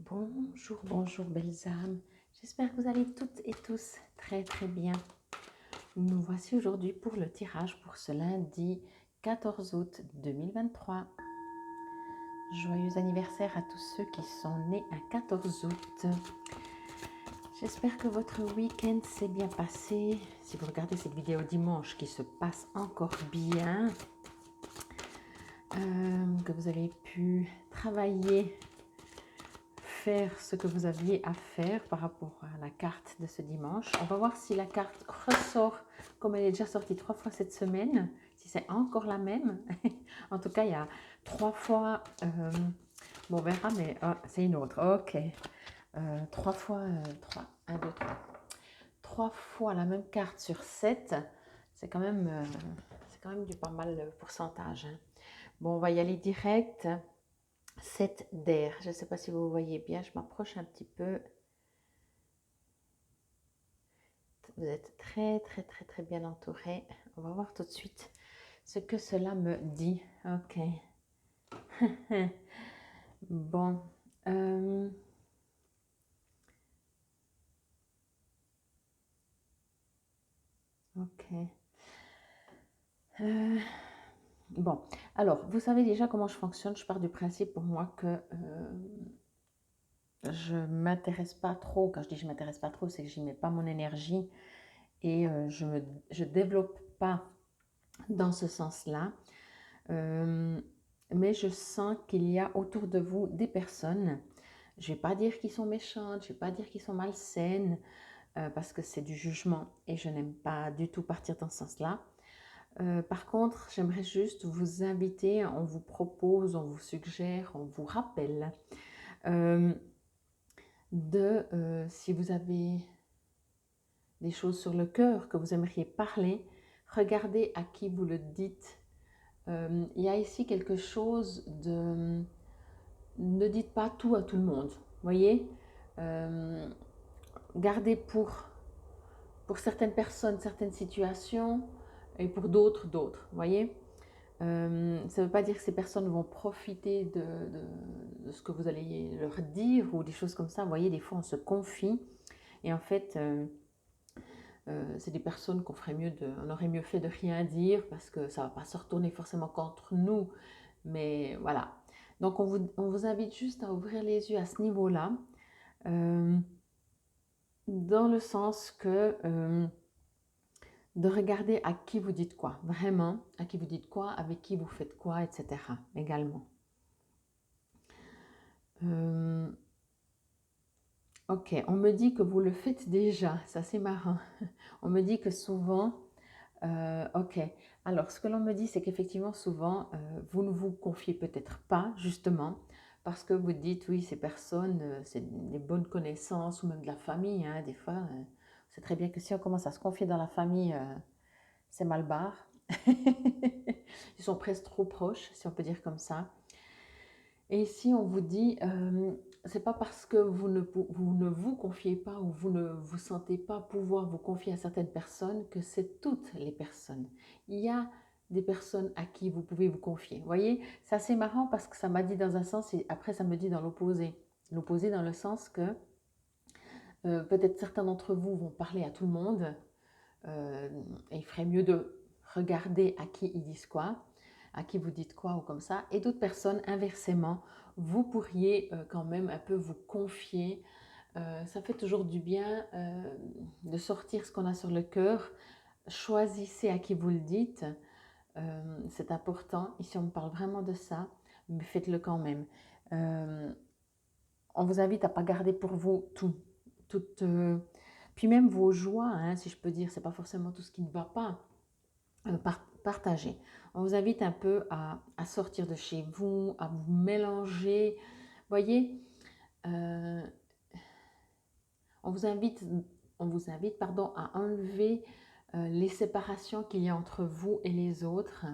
Bonjour, bonjour belles âmes. J'espère que vous allez toutes et tous très très bien. Nous voici aujourd'hui pour le tirage pour ce lundi 14 août 2023. Joyeux anniversaire à tous ceux qui sont nés un 14 août. J'espère que votre week-end s'est bien passé. Si vous regardez cette vidéo dimanche, qui se passe encore bien. Que vous avez pu travailler, faire ce que vous aviez à faire par rapport à la carte de ce dimanche. On va voir si la carte ressort comme elle est déjà sortie 3 fois cette semaine, si c'est encore la même. En tout cas, il y a 3 fois, bon, on verra, mais c'est une autre, ok. 3 fois, 3, 1, 2, 3. 3 fois la même carte sur 7, c'est quand même du pas mal de pourcentage. Hein. Bon, on va y aller direct. 7 d'air. Je ne sais pas si vous voyez bien, je m'approche un petit peu. Vous êtes très, très, très, très bien entouré. On va voir tout de suite ce que cela me dit. Ok. Bon. Ok. Bon. Alors, vous savez déjà comment je fonctionne. Je pars du principe pour moi que je ne m'intéresse pas trop. Quand je dis je ne m'intéresse pas trop, c'est que je n'y mets pas mon énergie et je ne développe pas dans ce sens-là. Mais je sens qu'il y a autour de vous des personnes, je ne vais pas dire qu'ils sont méchantes, je ne vais pas dire qu'ils sont malsaines, parce que c'est du jugement et je n'aime pas du tout partir dans ce sens-là. Par contre, j'aimerais juste vous inviter, on vous propose, on vous suggère, on vous rappelle si vous avez des choses sur le cœur que vous aimeriez parler, regardez à qui vous le dites. Il y a ici quelque chose de... Ne dites pas tout à tout le monde, voyez. Gardez pour certaines personnes, certaines situations, et pour d'autres, voyez. Ça ne veut pas dire que ces personnes vont profiter de ce que vous allez leur dire ou des choses comme ça. Vous voyez, des fois, on se confie et en fait... c'est des personnes on aurait mieux fait de rien dire parce que ça ne va pas se retourner forcément contre nous. Mais voilà. Donc, on vous invite juste à ouvrir les yeux à ce niveau-là. Dans le sens que de regarder à qui vous dites quoi. Vraiment, à qui vous dites quoi, avec qui vous faites quoi, etc. également. Ok, on me dit que vous le faites déjà. Ça, c'est marrant. On me dit que souvent... ok, alors ce que l'on me dit, c'est qu'effectivement, souvent, vous ne vous confiez peut-être pas, justement, parce que vous dites, oui, ces personnes, c'est des bonnes connaissances ou même de la famille. Hein, des fois, c'est très bien que si on commence à se confier dans la famille, c'est mal barre. Ils sont presque trop proches, si on peut dire comme ça. Et ici, on vous dit, c'est pas parce que vous ne vous confiez pas ou vous ne vous sentez pas pouvoir vous confier à certaines personnes que c'est toutes les personnes. Il y a des personnes à qui vous pouvez vous confier. Vous voyez, c'est assez marrant parce que ça m'a dit dans un sens et après ça me dit dans l'opposé. L'opposé dans le sens que peut-être certains d'entre vous vont parler à tout le monde et il ferait mieux de regarder à qui ils disent quoi, à qui vous dites quoi ou comme ça. Et d'autres personnes, inversement, vous pourriez quand même un peu vous confier. Ça fait toujours du bien de sortir ce qu'on a sur le cœur. Choisissez à qui vous le dites. C'est important. Ici, on me parle vraiment de ça, mais faites-le quand même. On vous invite à ne pas garder pour vous tout. Puis même vos joies, hein, si je peux dire, c'est pas forcément tout ce qui ne va pas. Partager. On vous invite un peu à sortir de chez vous, à vous mélanger. Voyez, on vous invite pardon, à enlever les séparations qu'il y a entre vous et les autres,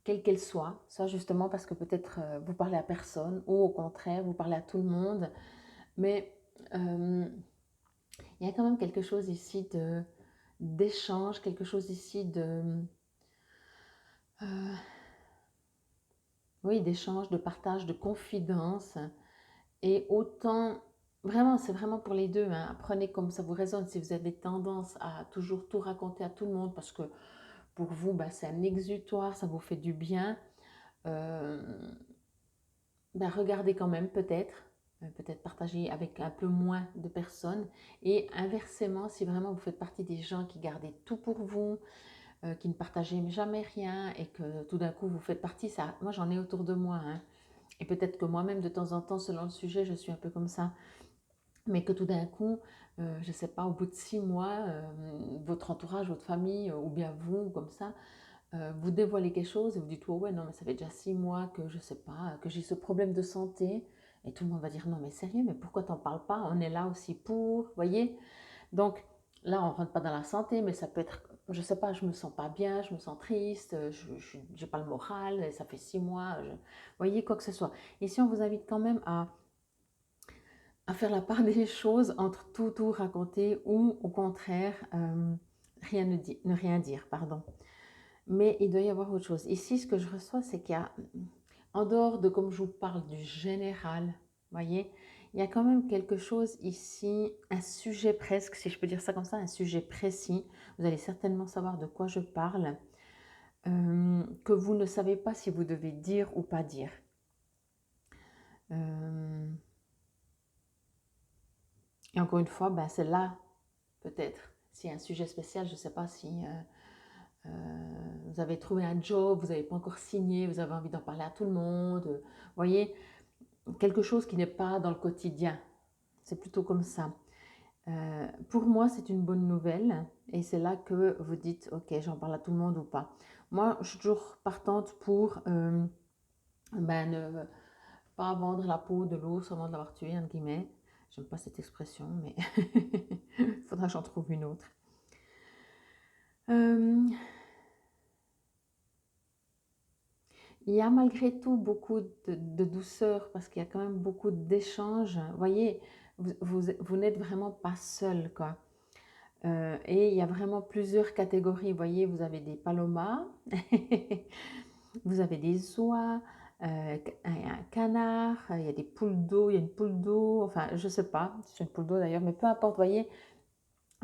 quelles qu'elles soient. Ça justement parce que peut-être vous parlez à personne ou au contraire, vous parlez à tout le monde. Mais il y a quand même quelque chose ici d'échange, quelque chose ici oui, d'échange, de partage, de confidence. Et autant, vraiment, c'est vraiment pour les deux, hein. Apprenez comme ça vous résonne. Si vous avez tendance à toujours tout raconter à tout le monde parce que pour vous, bah, c'est un exutoire, ça vous fait du bien, euh, bah, regardez quand même peut-être partager avec un peu moins de personnes. Et inversement, si vraiment vous faites partie des gens qui gardez tout pour vous, qui ne partagez jamais rien et que tout d'un coup vous faites partie, ça, moi j'en ai autour de moi, hein. Et peut-être que moi-même de temps en temps, selon le sujet, je suis un peu comme ça. Mais que tout d'un coup, je ne sais pas, au bout de 6 mois, votre entourage, votre famille, ou bien vous, comme ça, vous dévoilez quelque chose et vous dites, oh ouais, non, mais ça fait déjà 6 mois que je ne sais pas, que j'ai ce problème de santé. Et tout le monde va dire, non, mais sérieux, mais pourquoi t'en parles pas? On est là aussi pour, voyez? Donc là, on ne rentre pas dans la santé, mais ça peut être, je ne sais pas, je me sens pas bien, je me sens triste, je n'ai pas le moral, et ça fait 6 mois, voyez, quoi que ce soit. Ici, on vous invite quand même à faire la part des choses entre tout raconter ou au contraire, ne rien dire, pardon. Mais il doit y avoir autre chose. Ici, ce que je reçois, c'est qu'il y a, en dehors de comme je vous parle du général, voyez, il y a quand même quelque chose ici, un sujet presque, si je peux dire ça comme ça, un sujet précis. Vous allez certainement savoir de quoi je parle, que vous ne savez pas si vous devez dire ou pas dire. Et encore une fois, ben, c'est là, peut-être, s'il y a un sujet spécial, je ne sais pas si vous avez trouvé un job, vous n'avez pas encore signé, vous avez envie d'en parler à tout le monde. Voyez, quelque chose qui n'est pas dans le quotidien. C'est plutôt comme ça. Pour moi, c'est une bonne nouvelle et c'est là que vous dites, ok, j'en parle à tout le monde ou pas. Moi, je suis toujours partante pour ben, ne pas vendre la peau de l'ours avant de l'avoir tué, entre guillemets. J'aime pas cette expression, mais il faudra que j'en trouve une autre. Il y a malgré tout beaucoup de douceur parce qu'il y a quand même beaucoup d'échanges. Vous voyez, vous n'êtes vraiment pas seul, quoi. Et il y a vraiment plusieurs catégories. Vous voyez, vous avez des palomas, vous avez des oies, un canard, il y a des poules d'eau, il y a une poule d'eau, enfin, je ne sais pas si c'est une poule d'eau d'ailleurs, mais peu importe, vous voyez.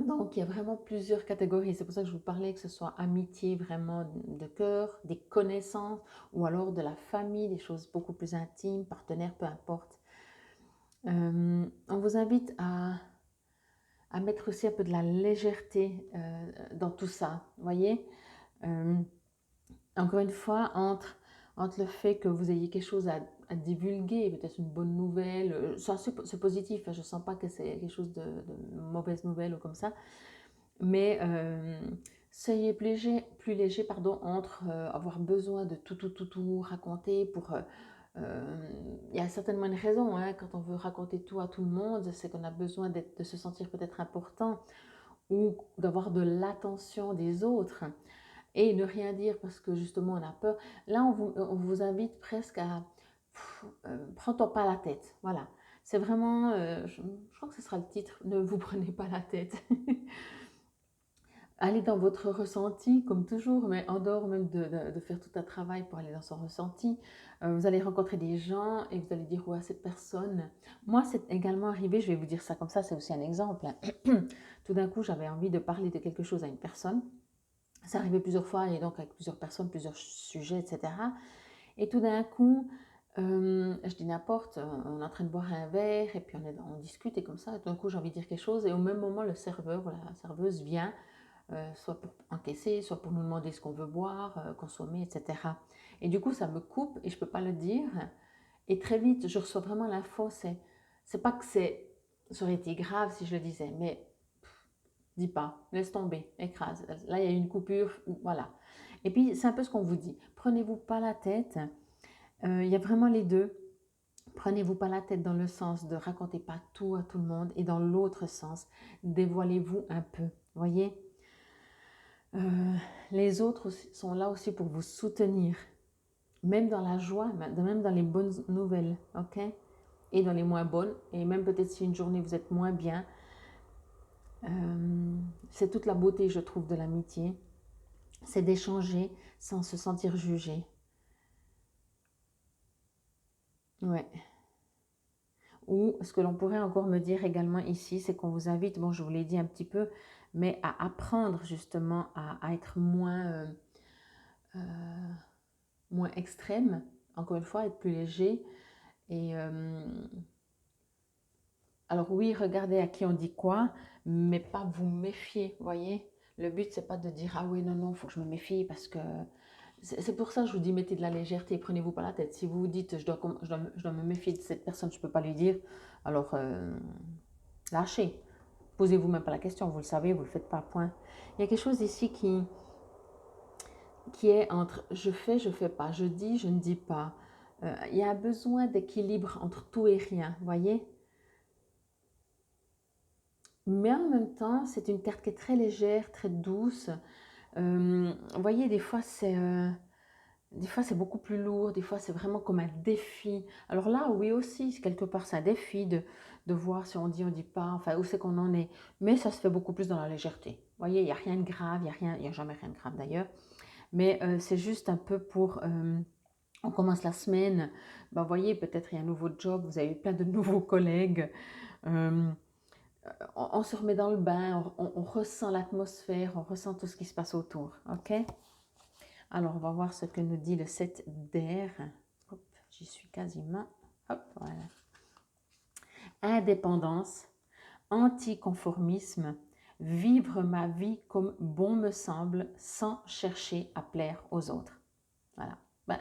Donc, il y a vraiment plusieurs catégories. C'est pour ça que je vous parlais que ce soit amitié vraiment de cœur, des connaissances, ou alors de la famille, des choses beaucoup plus intimes, partenaires, peu importe. On vous invite à mettre aussi un peu de la légèreté dans tout ça, vous voyez. Encore une fois, entre le fait que vous ayez quelque chose à divulguer, peut-être une bonne nouvelle, c'est positif, je ne sens pas que c'est quelque chose de mauvaise nouvelle ou comme ça, mais soyez plus léger pardon, entre avoir besoin de tout raconter pour... il y a certainement une raison, hein, quand on veut raconter tout à tout le monde, c'est qu'on a besoin de se sentir peut-être important ou d'avoir de l'attention des autres et ne rien dire parce que justement on a peur. Là, on vous invite presque à prends-toi pas la tête. Voilà. C'est vraiment, je crois que ce sera le titre, ne vous prenez pas la tête. Allez dans votre ressenti, comme toujours, mais en dehors même de faire tout un travail pour aller dans son ressenti, vous allez rencontrer des gens et vous allez dire, ouais, cette personne. Moi, c'est également arrivé, je vais vous dire ça comme ça, c'est aussi un exemple. Tout d'un coup, j'avais envie de parler de quelque chose à une personne. Ça arrivait plusieurs fois et donc avec plusieurs personnes, plusieurs sujets, etc. Et tout d'un coup, je dis n'importe, on est en train de boire un verre et puis on discute et comme ça. Et tout d'un coup, j'ai envie de dire quelque chose et au même moment, le serveur ou la serveuse vient, soit pour encaisser, soit pour nous demander ce qu'on veut boire, consommer, etc. Et du coup, ça me coupe et je ne peux pas le dire. Et très vite, je reçois vraiment l'info. C'est pas que ça aurait été grave si je le disais, mais dis pas, laisse tomber, écrase. Là, il y a une coupure, voilà. Et puis, c'est un peu ce qu'on vous dit. Prenez-vous pas la tête. Il y a vraiment les deux. Prenez-vous pas la tête dans le sens de raconter pas tout à tout le monde et dans l'autre sens, dévoilez-vous un peu. Voyez, les autres sont là aussi pour vous soutenir, même dans la joie, même dans les bonnes nouvelles, ok? Et dans les moins bonnes, et même peut-être si une journée vous êtes moins bien. C'est toute la beauté, je trouve, de l'amitié. C'est d'échanger sans se sentir jugé. Ouais. Ou ce que l'on pourrait encore me dire également ici, c'est qu'on vous invite, bon je vous l'ai dit un petit peu, mais à apprendre justement à être moins extrême, encore une fois, être plus léger. Et alors oui, regardez à qui on dit quoi, mais pas vous méfier, voyez. Le but, c'est pas de dire, ah oui, non, non, il faut que je me méfie parce que... C'est pour ça que je vous dis, mettez de la légèreté, prenez-vous pas la tête. Si vous vous dites, je dois me méfier de cette personne, je ne peux pas lui dire, alors lâchez. Posez-vous même pas la question, vous le savez, vous ne le faites pas, point. Il y a quelque chose ici qui est entre je fais pas, je dis, je ne dis pas. Il y a un besoin d'équilibre entre tout et rien, voyez. Mais en même temps, c'est une carte qui est très légère, très douce. Vous voyez, des fois, c'est beaucoup plus lourd, des fois, c'est vraiment comme un défi. Alors là, oui aussi, quelque part, c'est un défi de voir si on dit, pas, enfin, où c'est qu'on en est. Mais ça se fait beaucoup plus dans la légèreté. Vous voyez, il n'y a rien de grave, il y a jamais rien de grave d'ailleurs. Mais c'est juste un peu pour... on commence la semaine, ben, vous voyez, peut-être il y a un nouveau job, vous avez plein de nouveaux collègues. Euh, on se remet dans le bain, on ressent l'atmosphère, on ressent tout ce qui se passe autour. Ok? Alors, on va voir ce que nous dit le 7 d'air. Hop, j'y suis quasiment. Hop, voilà. Indépendance, anticonformisme, vivre ma vie comme bon me semble sans chercher à plaire aux autres. Voilà. Ben,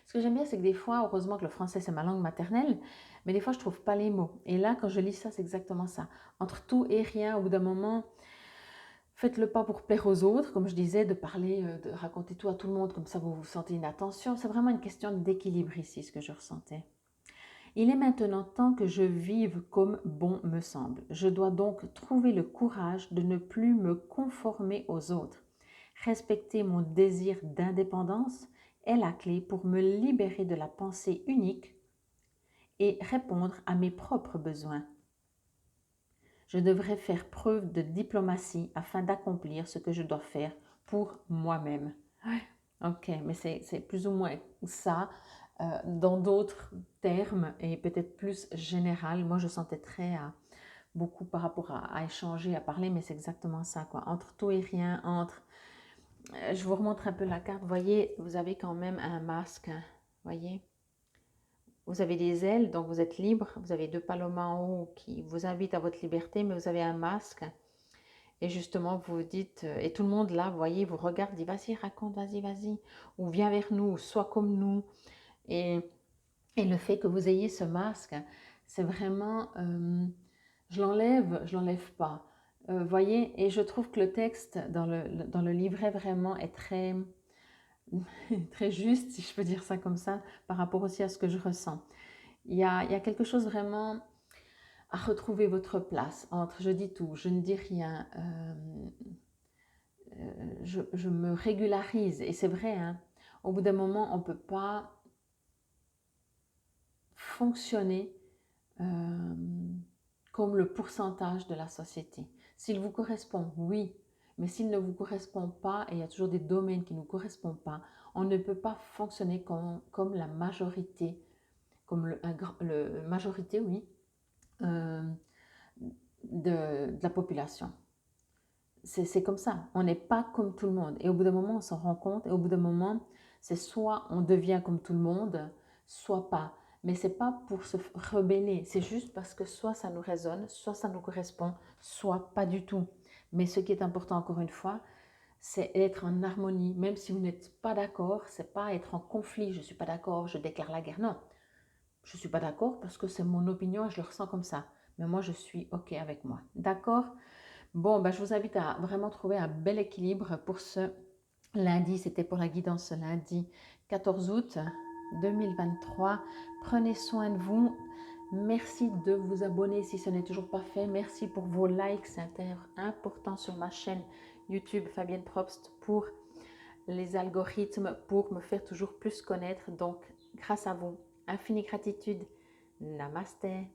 ce que j'aime bien, c'est que des fois, heureusement que le français, c'est ma langue maternelle, mais des fois, je ne trouve pas les mots. Et là, quand je lis ça, c'est exactement ça. Entre tout et rien, au bout d'un moment, faites-le pas pour plaire aux autres, comme je disais, de parler, de raconter tout à tout le monde, comme ça, vous sentez une attention. C'est vraiment une question d'équilibre ici, ce que je ressentais. Il est maintenant temps que je vive comme bon me semble. Je dois donc trouver le courage de ne plus me conformer aux autres. Respecter mon désir d'indépendance est la clé pour me libérer de la pensée unique et répondre à mes propres besoins. Je devrais faire preuve de diplomatie afin d'accomplir ce que je dois faire pour moi-même. Ok, mais c'est plus ou moins ça, dans d'autres termes et peut-être plus général. Moi, je sentais très beaucoup par rapport à échanger, à parler, mais c'est exactement ça, quoi. Entre tout et rien, je vous remontre un peu la carte. Vous voyez, vous avez quand même un masque, voyez. Vous avez des ailes, donc vous êtes libre. Vous avez deux palomas en haut qui vous invitent à votre liberté, mais vous avez un masque. Et justement, vous vous dites, et tout le monde là, vous voyez, vous regarde, dit, vas-y, raconte, vas-y, vas-y. Ou viens vers nous, ou sois comme nous. Et le fait que vous ayez ce masque, c'est vraiment, je l'enlève pas. Voyez, et je trouve que le texte dans le livret vraiment est très, très juste, si je peux dire ça comme ça, par rapport aussi à ce que je ressens. Il y a quelque chose vraiment à retrouver votre place entre je dis tout, je ne dis rien, je me régularise. Et c'est vrai, hein, au bout d'un moment, on ne peut pas fonctionner comme le pourcentage de la société. S'il vous correspond, oui, mais s'il ne vous correspond pas, et il y a toujours des domaines qui ne nous correspondent pas, on ne peut pas fonctionner comme la majorité, comme majorité, oui, de la population. C'est comme ça, on n'est pas comme tout le monde. Et au bout d'un moment, on s'en rend compte, et au bout d'un moment, c'est soit on devient comme tout le monde, soit pas. Mais ce n'est pas pour se rebeller, c'est juste parce que soit ça nous résonne, soit ça nous correspond, soit pas du tout. Mais ce qui est important, encore une fois, c'est être en harmonie. Même si vous n'êtes pas d'accord, c'est pas être en conflit. Je ne suis pas d'accord, je déclare la guerre. Non, je ne suis pas d'accord parce que c'est mon opinion et je le ressens comme ça. Mais moi, je suis OK avec moi. D'accord? Bon, ben, je vous invite à vraiment trouver un bel équilibre pour ce lundi. C'était pour la guidance ce lundi 14 août 2023. Prenez soin de vous. Merci de vous abonner si ce n'est toujours pas fait. Merci pour vos likes. C'est important sur ma chaîne YouTube Fabienne Probst pour les algorithmes, pour me faire toujours plus connaître. Donc, grâce à vous, infinie gratitude. Namasté.